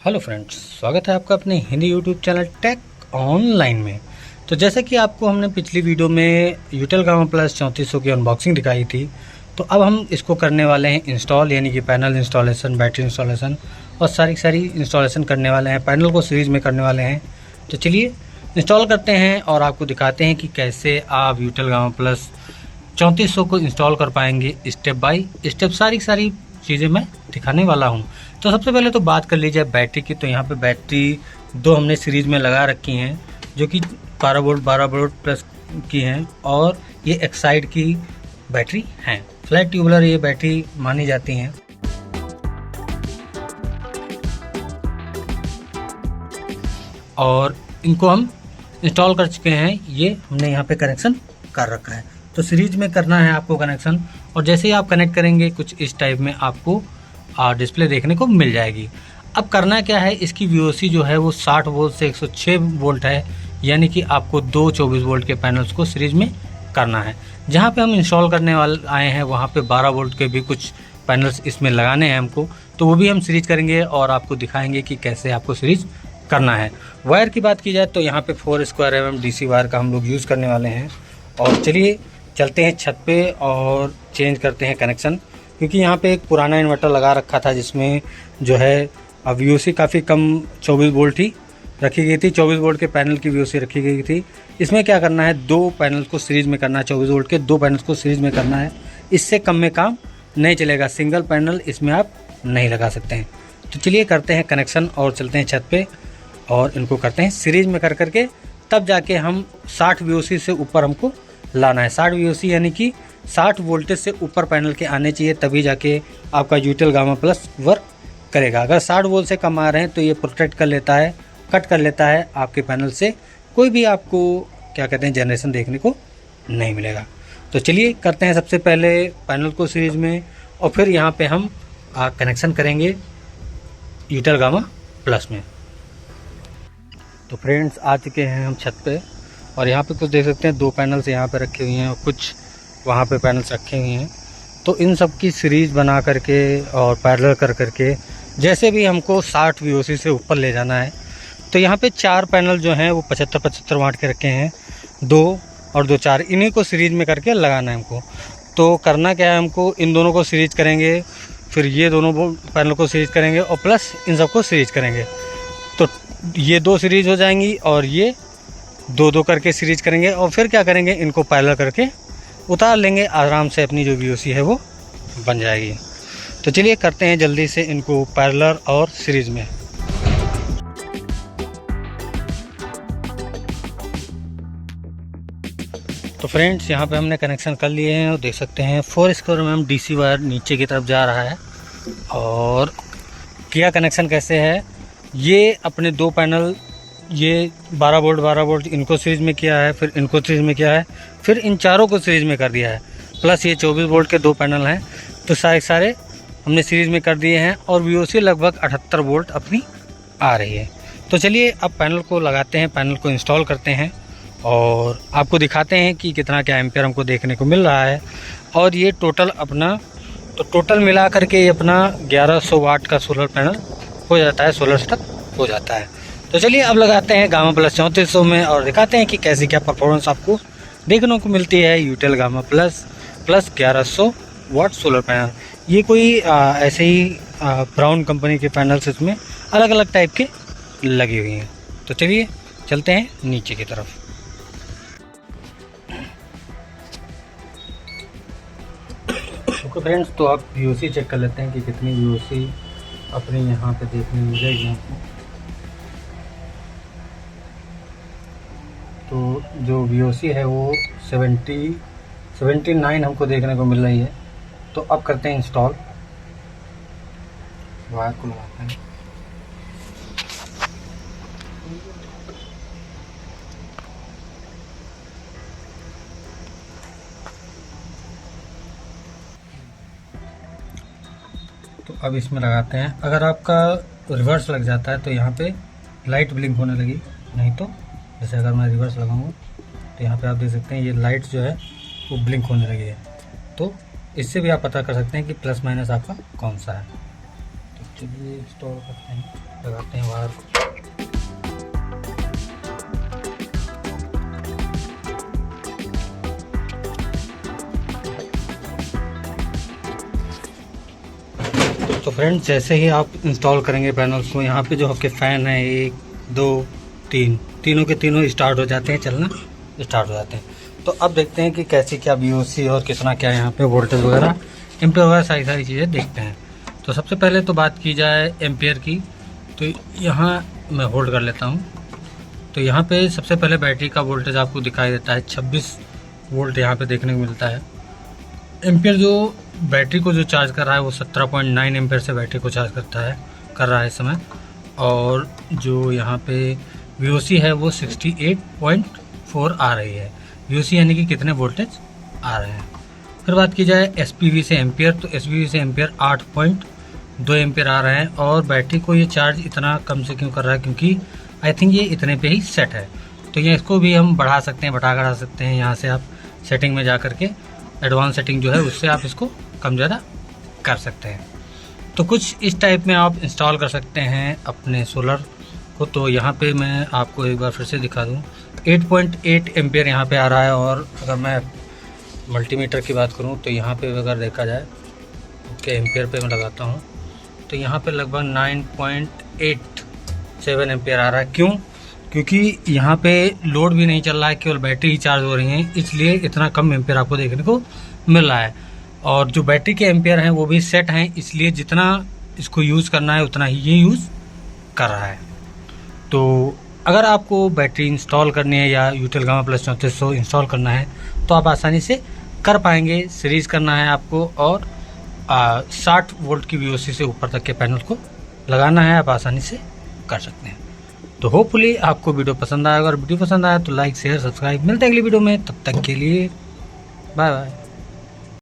Hello friends, स्वागत है आपका अपने Hindi YouTube channel tech online में। तो जैसे कि आपको हमने पिछली वीडियो में यूटेल गामा प्लस 3400 की अनबॉक्सिंग दिखाई थी, तो अब हम इसको करने वाले हैं इंस्टॉल, यानी कि पैनल इंस्टॉलेशन, बैटरी इंस्टॉलेशन और सारी इंस्टॉलेशन करने वाले हैं। पैनल को सीरीज़ में करने वाले हैं। तो चलिए इंस्टॉल करते हैं और आपको दिखाते हैं कि कैसे आप यूटेल गामा प्लस 3400 को इंस्टॉल कर पाएंगे। स्टेप बाय स्टेप सारी चीज़ें मैं दिखाने वाला हूं। तो सबसे पहले तो बात कर लीजिए बैटरी की। तो यहाँ पे बैटरी दो हमने सीरीज़ में लगा रखी हैं, जो कि 12 वोल्ट प्लस की हैं, और ये एक्साइड की बैटरी हैं। फ्लैट ट्यूबुलर ये बैटरी मानी जाती हैं। और इनको हम इंस्टॉल कर चुके हैं। ये हमने यहाँ पे कनेक्शन कर रखा है। तो सीरीज में करना है आपको कनेक्शन, और जैसे ही आप कनेक्ट करेंगे कुछ इस टाइप में आपको डिस्प्ले देखने को मिल जाएगी। अब करना क्या है, इसकी VOC जो है वो 60 वोल्ट से 106 वोल्ट है, यानी कि आपको दो 24 वोल्ट के पैनल्स को सीरीज में करना है। जहाँ पे हम इंस्टॉल करने वाले आए हैं वहाँ पे 12 वोल्ट के भी कुछ पैनल्स इसमें लगाने हैं हमको, तो वो भी हम सीरीज करेंगे और आपको दिखाएंगे कि कैसे आपको सीरीज करना है। वायर की बात की जाए तो यहाँ पे 4² mm DC वायर का हम लोग यूज़ करने वाले हैं। और चलिए चलते हैं छत पे और चेंज करते हैं कनेक्शन, क्योंकि यहाँ पे एक पुराना इन्वर्टर लगा रखा था जिसमें जो है VOC काफ़ी कम 24 वोल्ट ही रखी गई थी। 24 वोल्ट के पैनल की VOC रखी गई थी। इसमें क्या करना है, दो पैनल्स को सीरीज में करना है। 24 वोल्ट के दो पैनल्स को सीरीज में करना है। इससे कम में काम नहीं चलेगा। सिंगल पैनल इसमें आप नहीं लगा सकते हैं। तो चलिए करते हैं कनेक्शन और चलते हैं छत पे और इनको करते हैं सीरीज में कर के, तब जाके हम 60 VOC से ऊपर हमको लाना है। 60 VOC यानी कि 60 वोल्टेज से ऊपर पैनल के आने चाहिए, तभी जाके आपका यूटेल गामा प्लस वर्क करेगा। अगर 60 वोल्ट से कम आ रहे हैं तो ये प्रोटेक्ट कर लेता है, कट कर लेता है आपके पैनल से, कोई भी आपको क्या कहते हैं जनरेशन देखने को नहीं मिलेगा। तो चलिए करते हैं सबसे पहले पैनल को सीरीज में, और फिर यहाँ पे हम कनेक्शन करेंगे यूटेल गामा प्लस में। तो फ्रेंड्स आ चुके हैं हम छत पे, और यहाँ पे कुछ देख सकते हैं दो पैनल्स यहाँ पे रखे हुए हैं और कुछ वहाँ पे पैनल्स रखे हुए हैं। तो इन सब की सीरीज बना करके और पैरेलल कर करके जैसे भी हमको 60 VOC से ऊपर ले जाना है। तो यहाँ पे चार पैनल जो हैं वो 75 वाट के रखे हैं, 2 और 2 4, इन्हीं को सीरीज में करके लगाना है हमको। तो करना क्या है, हमको इन दोनों को सीरीज करेंगे, फिर ये दोनों पैनल को सीरीज करेंगे और प्लस इन सबको सीरीज करेंगे। तो ये 2 सीरीज हो जाएंगी और ये 2 करके सीरीज करेंगे, और फिर क्या करेंगे, इनको पैरेलल करके उतार लेंगे। आराम से अपनी जो VOC है वो बन जाएगी। तो चलिए करते हैं जल्दी से इनको पैरेलल और सीरीज में। तो फ्रेंड्स यहाँ पे हमने कनेक्शन कर लिए हैं और देख सकते हैं 4² mm DC वायर नीचे की तरफ जा रहा है। और किया कनेक्शन कैसे है, ये अपने दो पैनल, ये 12 वोल्ट इनको सीरीज में किया है, फिर इनको सीरीज में किया है, फिर इन चारों को सीरीज में कर दिया है, प्लस ये 24 वोल्ट के दो पैनल हैं। तो सारे हमने सीरीज में कर दिए हैं और VOC लगभग 78 वोल्ट अपनी आ रही है। तो चलिए अब पैनल को लगाते हैं, पैनल को इंस्टॉल करते हैं और आपको दिखाते हैं कि कितना क्या एम्पियर हमको देखने को मिल रहा है। और ये टोटल अपना, तो टोटल मिला करके ये अपना 1100 वाट का सोलर पैनल हो जाता है, सोलर सेटअप हो जाता है। तो चलिए अब लगाते हैं गामा प्लस 3400 में और दिखाते हैं कि कैसी क्या परफॉर्मेंस आपको देखने को मिलती है UTL gamma plus 1100 watt solar panel. ये कोई ऐसे ही ब्राउन कंपनी के पैनल्स इसमें अलग अलग टाइप के लगी हुई हैं। तो चलिए चलते हैं नीचे की तरफ। तो फ्रेंड्स तो आप VOC चेक कर लेते हैं कि कितनी VOC अपने यहाँ पे देखने मिलेगी आपको। तो जो VOC है वो 79 हमको देखने को मिल रही है। तो अब करते हैं इंस्टॉल, वायर को लगाते हैं। तो अब इसमें लगाते हैं। अगर आपका रिवर्स लग जाता है तो यहाँ पे लाइट ब्लिंक होने लगी, नहीं तो जैसे अगर मैं रिवर्स लगाऊंगा तो यहाँ पे आप देख सकते हैं ये लाइट जो है वो ब्लिंक होने लगी है। तो इससे भी आप पता कर सकते हैं कि प्लस माइनस आपका कौन सा है। तो चलिए इंस्टॉल करते हैं, लगाते हैं वायर को। तो फ्रेंड्स, जैसे ही आप इंस्टॉल करेंगे पैनल्स को, यहाँ पे जो आपके फ़ैन है 1 2 3, तीनों के तीनों स्टार्ट हो जाते हैं, चलना स्टार्ट हो जाते हैं। तो अब देखते हैं कि कैसी क्या VOC और कितना क्या यहाँ पे वोल्टेज वगैरह, एम्पियर वगैरह सारी चीज़ें देखते हैं। तो सबसे पहले तो बात की जाए एम्पियर की, तो यहाँ मैं होल्ड कर लेता हूँ। तो यहाँ पे सबसे पहले बैटरी का वोल्टेज आपको दिखाई देता है 26 वोल्ट यहाँ पे देखने को मिलता है। एम्पियर जो बैटरी को जो चार्ज कर रहा है वो 17.9 एम्पियर से बैटरी को चार्ज कर रहा है इस समय। और जो यहाँ पे VOC है वो 68.4 आ रही है। VOC यानी कि कितने वोल्टेज आ रहे हैं। फिर बात की जाए SPV से एम्पियर, तो SPV से एम्पियर 8.2 एम्पियर आ रहे हैं। और बैटरी को ये चार्ज इतना कम से क्यों कर रहा है, क्योंकि आई थिंक ये इतने पे ही सेट है। तो ये इसको भी हम बढ़ा सकते हैं, बढ़ा सकते हैं। यहाँ से आप सेटिंग में जा करके एडवांस सेटिंग जो है उससे आप इसको कम ज़्यादा कर सकते हैं। तो कुछ इस टाइप में आप इंस्टॉल कर सकते हैं अपने सोलर को। तो यहाँ पे मैं आपको एक बार फिर से दिखा दूँ, 8.8 एम्पियर यहाँ पे आ रहा है। और अगर मैं मल्टीमीटर की बात करूँ तो यहाँ पे अगर देखा जाए कि एम्पियर पे मैं लगाता हूँ तो यहाँ पे लगभग 9.87 एम्पियर आ रहा है। क्यों? क्योंकि यहाँ पे लोड भी नहीं चल रहा है, केवल बैटरी ही चार्ज हो रही है, इसलिए इतना कम एम्पियर आपको देखने को मिल रहा है। और जो बैटरी के एम्पियर हैं वो भी सेट हैं, इसलिए जितना इसको यूज़ करना है उतना ही ये यूज़ कर रहा है। तो अगर आपको बैटरी इंस्टॉल करनी है या यूटेल गामा प्लस 3400 इंस्टॉल करना है तो आप आसानी से कर पाएंगे। सीरीज़ करना है आपको और 60 वोल्ट की VOC से ऊपर तक के पैनल को लगाना है, आप आसानी से कर सकते हैं। तो होपफुली आपको वीडियो पसंद आएगा। अगर वीडियो पसंद आया तो लाइक शेयर सब्सक्राइब। मिलते हैं अगली वीडियो में, तब तक के लिए बाय बाय।